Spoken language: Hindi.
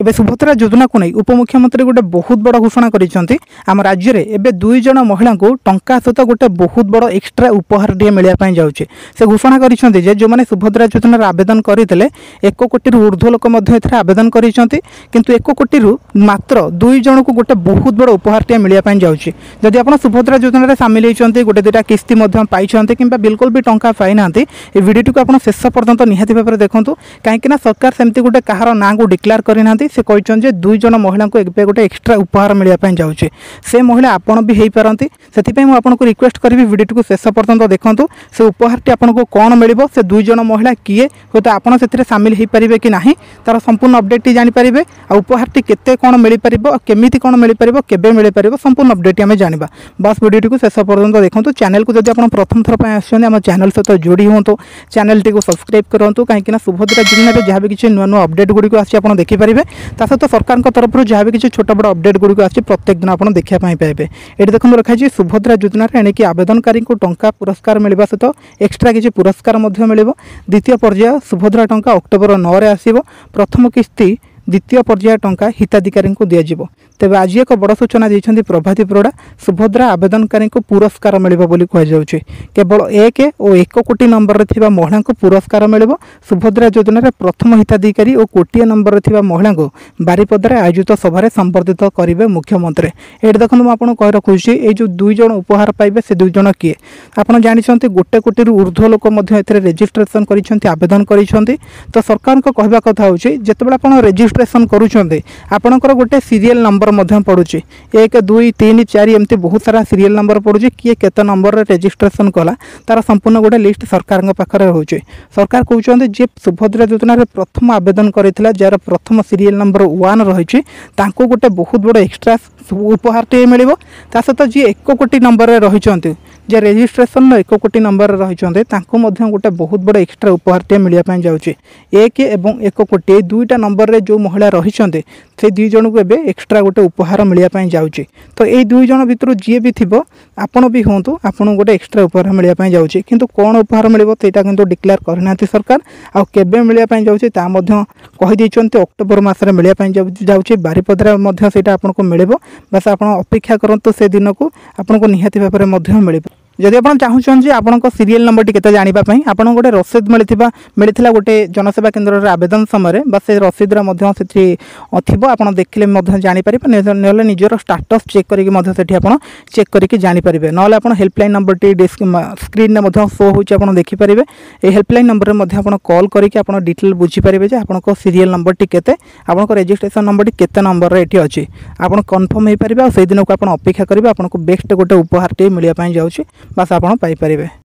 एबे सुभद्रा योजना को नहीं उपमुख्यमंत्री गोटे बहुत बड़ घोषणा करिसेंती। आम राज्य में एवं 2 जन महिला को टंका सहित गोटे बहुत बड़ एक्सट्रा उपहार टे मिलने जाऊँचे। से घोषणा करिसेंती जे जो मैंने सुभद्रा योजनार आवेदन करते 1 कोटी ऊर्ध्व लोक आवेदन करिसेंती, किंतु 1 कोटी मात्र 2 जन को गोटे बहुत बड़ उपहार टे मिलने जाऊँचे। जदि आप सुभद्रा योजन सामिल होती गोटे 2टा किस्ती पाई कि बिल्कुल भी टंका पाई ना भिडियो को आप शेष पर्यंत निहाती भाव में देखूँ कहीं सरकार सेमती गोटे कहार ना को डिक्लेयर करना से कहते 2 जन महिला को एक गोटे एक्सट्रा उपहार मिलने जाऊँचे। से महिला आपड़ भी हो पारती से मुझे रिक्वेस्ट करी भिडियो को शेष पर्यंत देखूँ से उपहार टी आपको कौन मिल से 2 जन महिला किए हो तो आपड़ से सामिल हो पारे कि ना तार संपूर्ण अपडेट जानीपारे आ उपहार टी केते कौन मिल पार केमी कौन मिल पार केबे मिल पार संपूर्ण अपडेट आम जाना। बस भिडियो को शेष पर्यंत देखूँ। चैनल को जब आप प्रथम थर आम चैनल सहित जोड़ी हूँ चैनल टी सब्सक्राइब करूँ कहीं सुभद्रा योजना जहाँ भी किसी नुआ नुआ अपडेट गुड़िक आसी देखिपारे सहित सरकार तरफ जहाँ भी किसी छोट बड़ अपडेट गुड़िक आसी प्रत्येक दिन आप देखापी पाइबे। ये देखो रखाई सुभद्रा योजना एणिकी आवेदनकारी को टंका पुरस्कार मिलवा सहित एक्सट्रा किसी पुरस्कार मिल। द्वितीय पर्याय सुभद्रा टंका अक्टोबर 9 रे आसीबो। प्रथम किस्ती द्वितीय पर्याय टंका हिताधिकारी को दिज्व। तेज आज एक बड़ सूचना देते प्रभाती परिड़ा सुभद्रा आवेदनकारी को पुरस्कार मिलिबो बोली कहुचे। केवल 1 और 1 कोटी नंबर रे महिला को पुरस्कार मिलिबो। सुभद्रा योजना प्रथम हिताधिकारी और कोटिए नंबर रे महिला को बारिपदार आयोजित सभा संबर्धित करेंगे मुख्यमंत्री। ये देखो मुझे कही रखुच्छी ये जो 2 जन उपहार पाइबे से 2 जन किए आपड़ जानते 1 कोटी ऊर्ध्व लोक रेजिस्ट्रेशन कर आवेदन कर। तो सरकार कहवा कथा हूँ जिते आप रेजिस्ट्रेशन करुँच आपणकर गोटे सीरियल नंबर पड़ुची 1 2 3 4 एमती बहुत सारा सीरियल नंबर पड़ुची किए केते नंबर रेजिस्ट्रेशन कला तार संपूर्ण गोटे लिस्ट सरकार पाखे रोचे। सरकार कहते जे सुभद्रा योजना प्रथम आवेदन करथिला जार प्रथम सीरियल नंबर 1 रही गोटे बहुत बड़ एक्सट्रा उपहार टे मिल। सहित जी 1 कोटी नंबर रही जे रेजिस्ट्रेशन 1 कोटी नंबर रही गोटे बहुत बड़ एक्सट्रा उपहार टे मिलने जाऊँचे। 1 और 1 कोटी 2टा नंबर रे जो महिला रही से 2 जन को एबे एक्सट्रा गोटे उपहार मिलने जाऊँचे। तो ये 2 जन भितर जी भी थी आपण भी हूँ आपन गोटे एक्सट्रा उपहार मिलने जाऊँचे। किंतु कौन उपहार मिले तो डिक्लेयर करना सरकार आउ केबे मिलने जाऊँचे कहीदे अक्टोबर मसरे मिलने जाऊँचे। बारिपदार से आपको मिले बस आप अपेक्षा करूँ से दिन को आपको निहाती भाव में मिल। जदि आप चाहूँ आप सीरियल नंबर टी जानापी आप गोटे रसीद मिलता गोटे जनसेवा केन्द्र आवेदन समय बस से रसीद थी आप देखिले जानीपारे ना निजर स्टाटस चेक करके चेक करके जानीपारे ना आप हेल्पलाइन नंबर टी स्क्रीन में शो हो देखिपारे। ये हेल्पलाइन नंबर में आप कॉल करके डिटेल बुझीपारे आप सीरियल नंबर टी केते आप रेजिस्ट्रेशन नंबर टी केते नंबर ये अच्छी आप कन्फर्म हो पारे। से दिन को आप अपेक्षा करेंगे आपको बेस्ट गोटे उपहार टे मिलने जाऊँगी बस आप पाइपर।